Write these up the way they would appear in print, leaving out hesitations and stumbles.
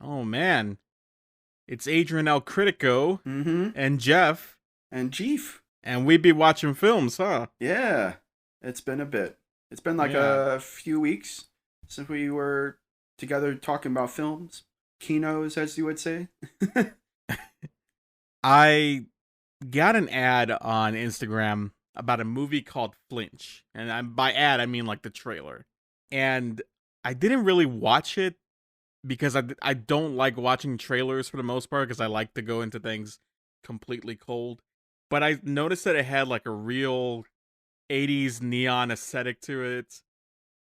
Oh man, it's Adrian El Critico Mm-hmm. and Jeff, And Jeef. and we be watching films, huh? Yeah. It's been a bit. It's been like Yeah. a few weeks since we were together talking about films. Kinos, as you would say. I got an ad on Instagram about a movie called Flinch, and by ad I mean like the trailer. And I didn't really watch it because I don't like watching trailers for the most part because I like to go into things completely cold. But I noticed that it had like a real 80s neon aesthetic to it.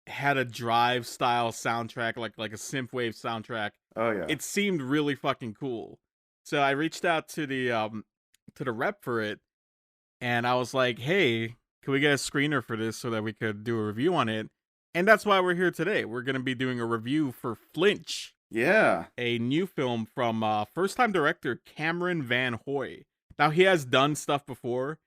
Had a drive style soundtrack, like a synthwave soundtrack. Oh, yeah. It seemed really fucking cool. So I reached out to the rep for it, and I was like, "Hey, can we get a screener for this so that we could do a review on it?" And that's why we're here today. We're gonna be doing a review for Flinch, Yeah. a new film from first-time director Cameron Van Hoy. Now he has done stuff before.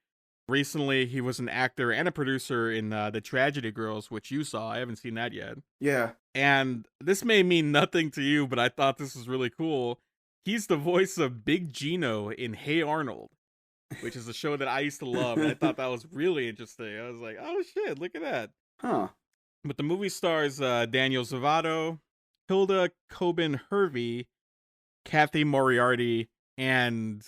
Recently, he was an actor and a producer in The Tragedy Girls, which you saw. I haven't seen that yet. Yeah. And this may mean nothing to you, but I thought this was really cool. He's the voice of Big Gino in Hey Arnold, which is a show that I used to love, and I thought that was really interesting. I was like, oh shit, look at that. Huh. But the movie stars Daniel Zavato, Hilda Coben Hervey, Kathy Moriarty, and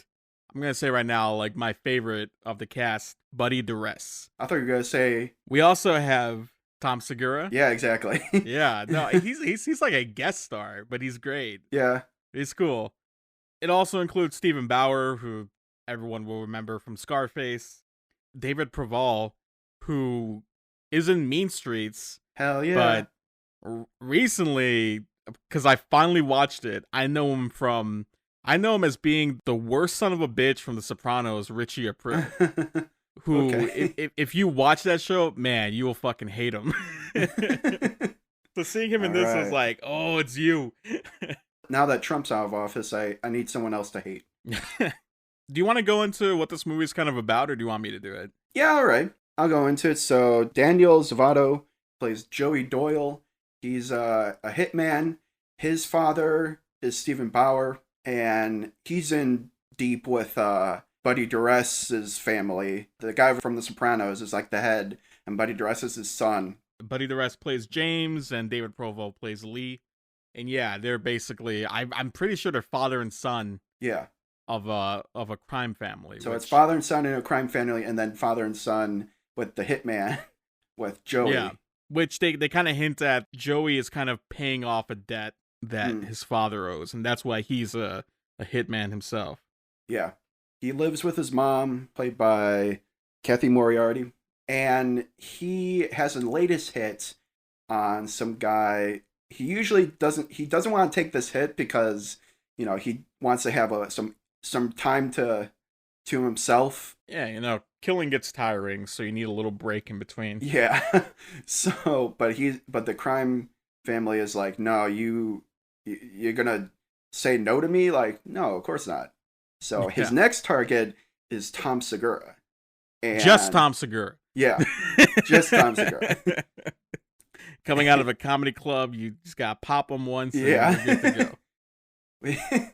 I'm gonna say right now, like my favorite of the cast, Buddy Duress. I thought you were going to say, We also have Tom Segura. yeah, exactly. Yeah, no, he's like a guest star, but he's great. Yeah. He's cool. It also includes Stephen Bauer, who everyone will remember from Scarface, David Preval, who is in Mean Streets, Hell yeah. but recently, because I finally watched it, I know him as being the worst son of a bitch from The Sopranos, Richie Aprile. Who, Okay. if you watch that show, man, you will fucking hate him. So seeing him in All this was right. like, oh, it's you. Now that Trump's out of office, I need someone else to hate. Do you want to go into what this movie is kind of about, or do you want me to do it? Yeah, all right. I'll go into it. So Daniel Zavato plays Joey Doyle. He's a hitman. His father is Stephen Bauer, and he's in deep with Buddy Duress's family. The guy from The Sopranos is like the head, and Buddy Duress is his son. Buddy DeRest plays James, and David Provo plays Lee. And yeah, they're basically, I'm pretty sure they're father and son Yeah. of a crime family. So which, it's father and son in a crime family, and then father and son with the hitman with Joey. Yeah, which they kind of hint at. Joey is kind of paying off a debt that his father owes, and that's why he's a hitman himself. Yeah. He lives with his mom, played by Kathy Moriarty, and he has a latest hit on some guy. He usually doesn't want to take this hit because, he wants to have some time to himself. Yeah, killing gets tiring, so you need a little break in between. Yeah. So, but the crime family is like, "No, you're going to say no to me?" Like, "No, of course not." So, his Yeah. next target is Tom Segura. And Just Tom Segura. Yeah. Just Tom Segura. Coming out of a comedy club, you just gotta pop them once, and Yeah. you're good to go.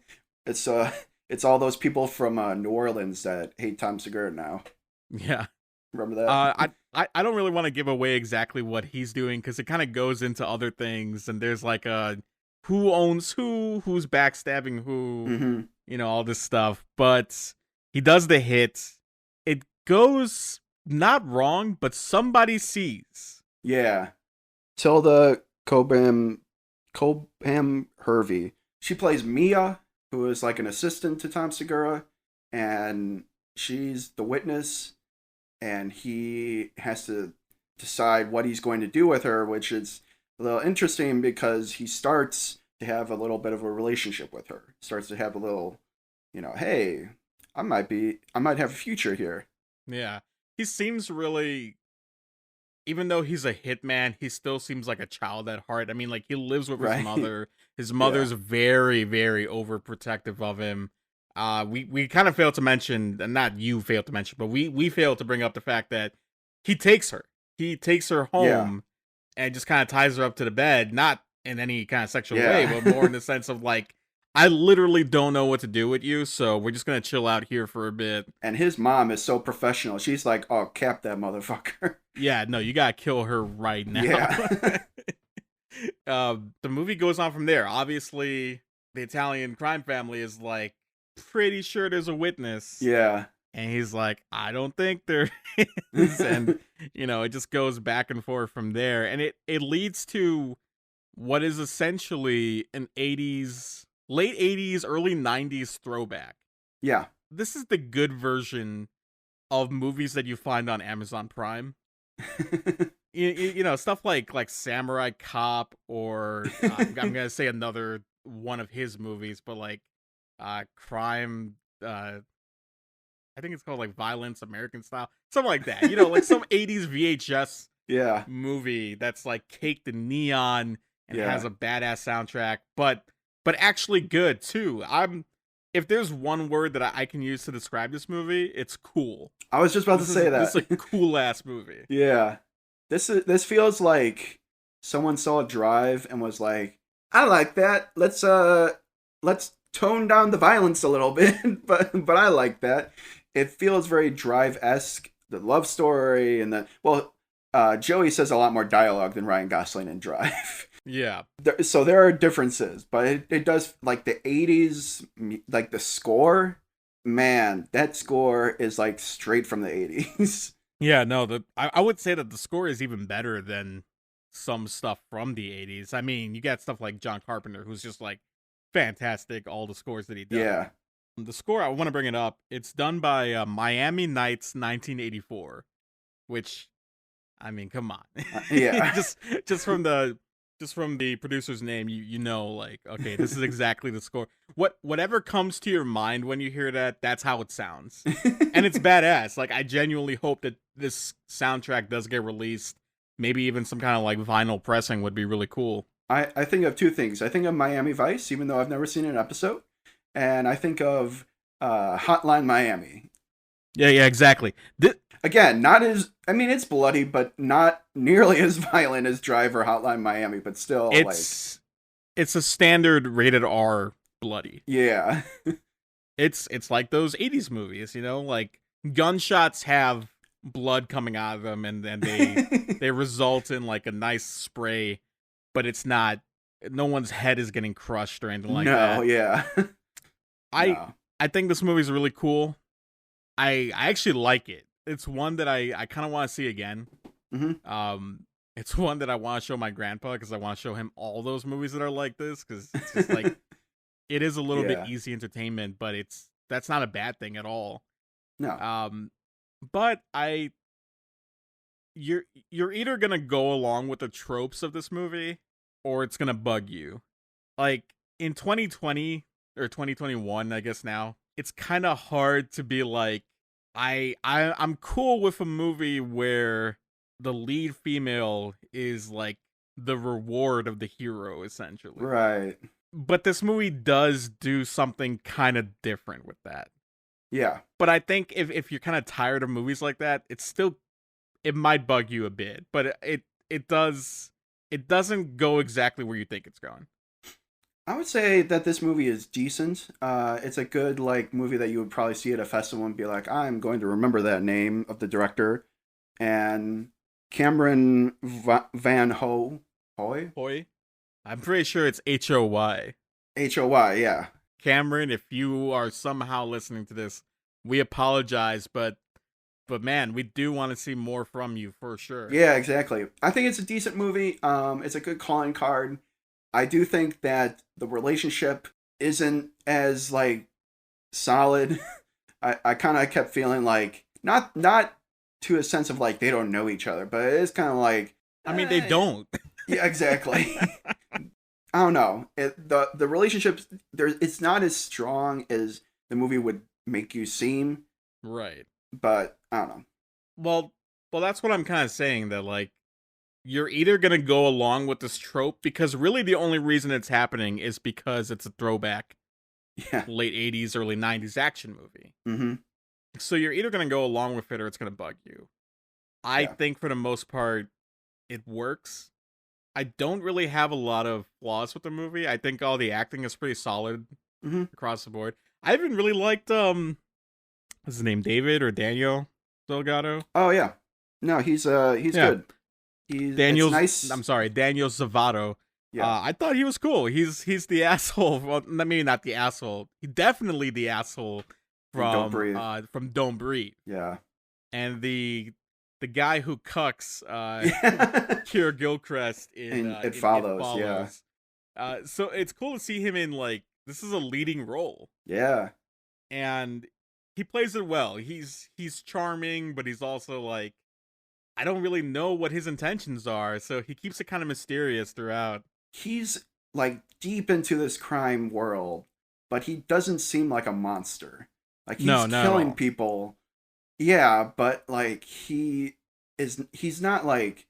It's all those people from New Orleans that hate Tom Segura now. Yeah. Remember that? I don't really want to give away exactly what he's doing because it kind of goes into other things, and there's like who owns who's backstabbing who, Mm-hmm. all this stuff. But he does the hit. It goes not wrong, but somebody sees. Yeah. Tilda Cobham Hervey. She plays Mia, who is like an assistant to Tom Segura, and she's the witness, and he has to decide what he's going to do with her, which is a little interesting because he starts to have a little bit of a relationship with her. Starts to have a little, hey, I might have a future here. Yeah. He seems really, even though he's a hitman, he still seems like a child at heart. I mean, like, he lives with Right. his mother. His mother's very, very overprotective of him. We kind of failed to mention, and not you failed to mention, but we failed to bring up the fact that he takes her. He takes her home and just kind of ties her up to the bed, not in any kind of sexual way, but more in the sense of like I literally don't know what to do with you, so we're just gonna chill out here for a bit. And his mom is so professional. She's like, "Oh, cap that motherfucker." Yeah, no, you gotta kill her right now. Yeah. The movie goes on from there. Obviously, the Italian crime family is like pretty sure there's a witness, Yeah. and he's like, I don't think there is, and it just goes back and forth from there, and it leads to what is essentially an late 80s, early 90s throwback. Yeah. This is the good version of movies that you find on Amazon Prime. Stuff like Samurai Cop, or I'm gonna say another one of his movies, but like crime. I think it's called like Violence American Style, something like that. Like some 80s VHS Yeah. movie that's like caked in neon and Yeah. has a badass soundtrack, but actually good too. If there's one word that I can use to describe this movie, it's cool. I was just about to say that. This is a cool ass movie. Yeah. This feels like someone saw Drive and was like, "I like that. Let's tone down the violence a little bit." but I like that. It feels very Drive-esque. The love story and Joey says a lot more dialogue than Ryan Gosling in Drive. Yeah. So there are differences, but it does, like, the 80s, like the score, man, that score is like straight from the 80s. Yeah, no, I would say that the score is even better than some stuff from the 80s. I mean, you got stuff like John Carpenter, who's just like fantastic, all the scores that he does. Yeah. The score, I want to bring it up. It's done by Miami Nights 1984, which, I mean, come on. Yeah. just from the producer's name, like, okay, this is exactly the score. Whatever comes to your mind when you hear that, that's how it sounds. And it's badass. Like, I genuinely hope that this soundtrack does get released. Maybe even some kind of like vinyl pressing would be really cool. I think of two things. I think of Miami Vice, even though I've never seen an episode. And I think of Hotline Miami. Yeah, exactly. Again, it's bloody, but not nearly as violent as Drive or Hotline Miami, but still, it's a standard rated R bloody. Yeah. It's like those 80s movies, like gunshots have blood coming out of them, and then they result in like a nice spray, but it's not, no one's head is getting crushed or anything like that. No, yeah. I think this movie is really cool. I actually like it. It's one that I kind of want to see again. Mm-hmm. It's one that I want to show my grandpa, because I want to show him all those movies that are like this, because it's just like it is a little bit easy entertainment, but that's not a bad thing at all. No. But you're either gonna go along with the tropes of this movie, or it's gonna bug you. Like in 2020 or 2021, I guess now, it's kind of hard to be like, I'm cool with a movie where the lead female is like the reward of the hero, essentially. Right. But this movie does do something kind of different with that. Yeah. But I think if you're kind of tired of movies like that, it might bug you a bit, but it doesn't go exactly where you think it's going. I would say that this movie is decent. It's a good, like, movie that you would probably see at a festival and be like, I'm going to remember that name of the director. And Cameron Van Hoy? Hoy? I'm pretty sure it's Hoy. Hoy, yeah. Cameron, if you are somehow listening to this, we apologize, but man, we do want to see more from you for sure. Yeah, exactly. I think it's a decent movie. It's a good calling card. I do think that the relationship isn't as, like, solid. I kind of kept feeling like, not to a sense of like they don't know each other, but it is kind of like, I mean, they don't. Yeah, exactly. I don't know. The relationship it's not as strong as the movie would make you seem. Right. But I don't know. Well, that's what I'm kind of saying, that like you're either going to go along with this trope, because really the only reason it's happening is because it's a throwback late 80s, early 90s action movie. Mm-hmm. So you're either going to go along with it or it's going to bug you. I think for the most part, it works. I don't really have a lot of flaws with the movie. I think all the acting is pretty solid. Hmm. across the board. I even really liked what's his name, David or Daniel Delgado? Oh yeah, no, he's Yeah, good. It's nice. I'm sorry, Daniel Zavato. Yeah, I thought he was cool. He's the asshole. Well, maybe not the asshole. He definitely the asshole from Don't Breathe. from Don't Breathe. Yeah, And the guy who cucks yeah, Kira Gilchrist and it in It follows. Yeah, Follows. So it's cool to see him in like this is a leading role, yeah. and he plays it well. He's charming, but he's also like I don't really know what his intentions are, so he keeps it kind of mysterious throughout. He's like deep into this crime world, but he doesn't seem like a monster. Like he's No, not at killing all. people. Yeah, but like he's not like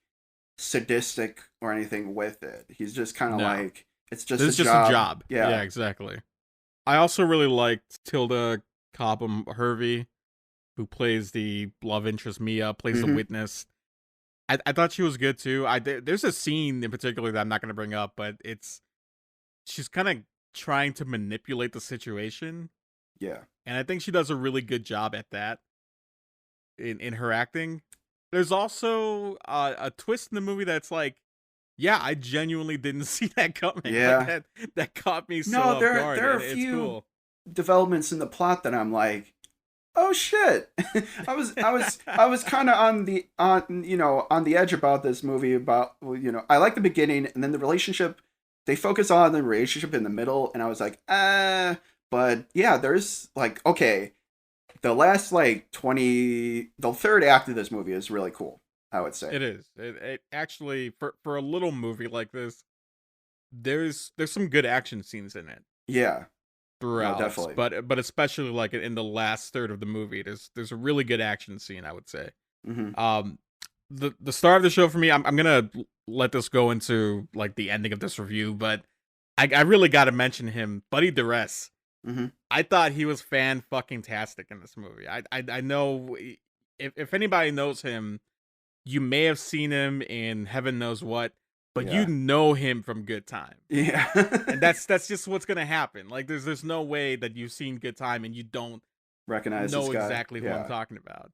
sadistic or anything with it. He's just kind of No, like it's just this a is just a job. job. Yeah, Yeah. exactly. I also really liked Tilda Cobham Hervey, who plays the love interest Mia, plays the Hmm. witness. I thought she was good too. There's a scene in particular that I'm not gonna bring up, but she's kind of trying to manipulate the situation, Yeah. and I think she does a really good job at that in her acting. There's also a twist in the movie that's like, yeah, I genuinely didn't see that coming. Like Yeah. that caught me so No, off guard, there are and a it's few cool. developments in the plot that I'm like, oh shit. I was kind of on the edge about this movie about I like the beginning and then the relationship they focus on the relationship in the middle and I was like but yeah there's like okay the last like 20 the third act of this movie is really cool I would say It is. It actually for a little movie like this, there's some good action scenes in it yeah no throughout, definitely but especially like in the last third of the movie, there's a really good action scene, I would say. hmm Um, the star of the show for me, I'm gonna let this go into like the ending of this review, but I really got to mention him, Buddy Duress. hmm I thought he was fan fucking tastic in this movie. I know if anybody knows him, you may have seen him in Heaven Knows What, but you yeah know him from Good Time. yeah And that's just what's gonna happen. Like there's no way that you've seen Good Time and you don't recognize this know guy exactly who I'm yeah talking about.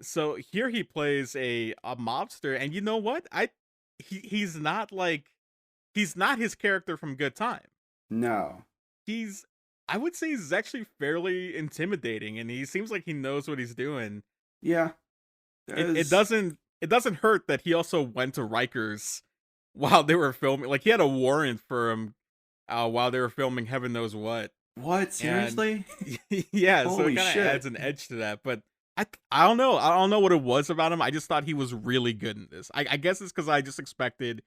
So here he plays a mobster, and you know what? He's not like he's not his character from Good Time. no He's I would say he's actually fairly intimidating, and he seems like he knows what he's doing. yeah It there's doesn't hurt that he also went to Rikers while they were filming. Like he had a warrant for him while they were filming Heaven Knows What. what And seriously yeah, so it holy kind of shit adds an edge to that. But I don't know. I don't know what it was about him. I just thought he was really good in this. I guess it's because I just expected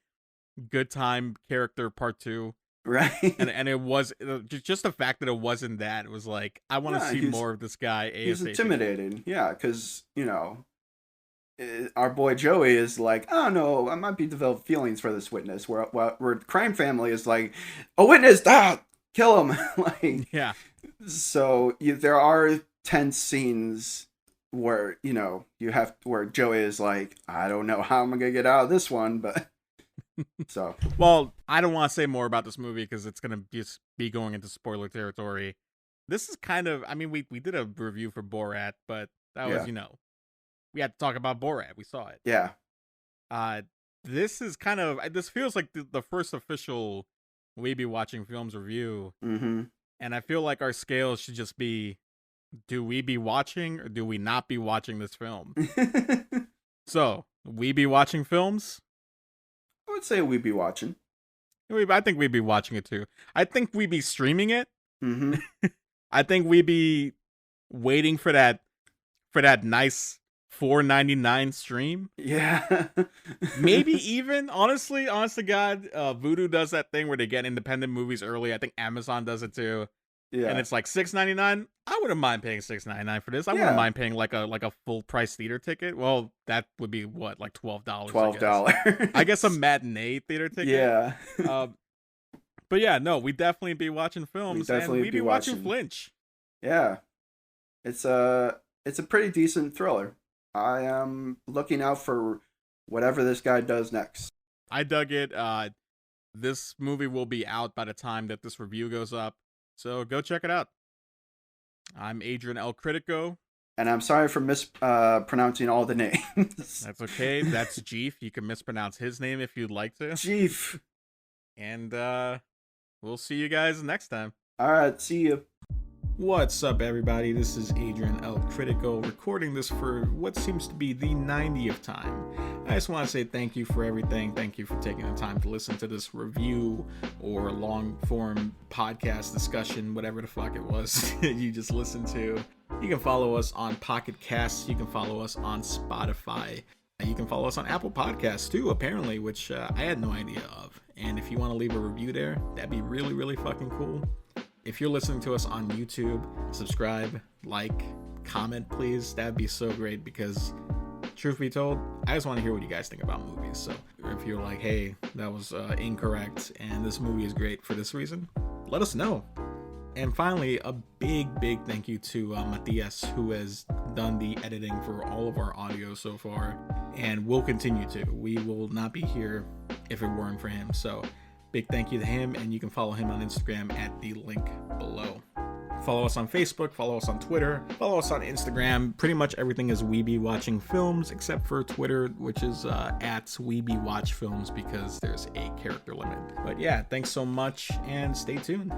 Good Time character part two, right and it was just the fact that it wasn't that. It was like I want to yeah see more of this guy he's ASAP. intimidating yeah because our boy Joey is like, I don't know, I might be developed feelings for this witness. Where crime family is like, a witness, kill him. Like, Yeah. so there are tense scenes where you have where Joey is like, I don't know how I'm gonna get out of this one, but so Well, I don't want to say more about this movie because it's gonna just be going into spoiler territory. This is kind of, I mean, we did a review for Borat, but that was, yeah, we had to talk about Borat. We saw it. yeah, Uh, this is kind of, this feels like the first official We Be Watching Films review, mm-hmm. and I feel like our scales should just be: do we be watching or do we not be watching this film? I So, we be watching films. would say we'd be watching. I think we'd be watching it too. I think we'd be streaming it. Mm-hmm. I think we'd be waiting for that nice $4.99 stream. Yeah. Maybe even honest to God, Vudu does that thing where they get independent movies early. I think Amazon does it too, and Yeah. it's like $6.99. I wouldn't mind paying $6.99 for this. I wouldn't Yeah. mind paying like a full price theater ticket. Well, that would be what, like $12. $12. I guess a matinee theater ticket. Yeah. Um, but yeah, no, we definitely be watching We films, and definitely we be be watching watching. Flinch. Yeah. It's a pretty decent thriller. I am looking out for whatever this guy does next. I dug it. This movie will be out by the time that this review goes up, So go check it out. I'm Adrian El Critico. And I'm sorry for mispronouncing all the names. That's okay. That's Jeef. You can mispronounce his name if you'd like to. Jeef. And we'll see you guys next time. All right, see you. What's up, everybody? This is Adrian El Critico, recording this for what seems to be the 90th time. I just want to say thank you for everything. Thank you for taking the time to listen to this review or long-form podcast discussion, whatever the fuck it was you just listened to. You can follow us on Pocket Casts. You can follow us on Spotify. You can follow us on Apple Podcasts too, apparently, which I had no idea of. And if you want to leave a review there, that'd be really, really fucking cool. If you're listening to us on YouTube, subscribe, like, comment, please. That'd be so great because, truth be told, I just want to hear what you guys think about movies. So if you're like, hey, that was incorrect and this movie is great for this reason, let us know. And finally, a big thank you to Matthias, who has done the editing for all of our audio so far and will continue to. We will not be here if it weren't for him. So big thank you to him, and you can follow him on Instagram at the link below. Follow us on Facebook, follow us on Twitter, follow us on Instagram. Pretty much everything is We Be Watching Films, except for Twitter, which is at We Be Watch Films, because there's a character limit. But yeah, thanks so much, and stay tuned.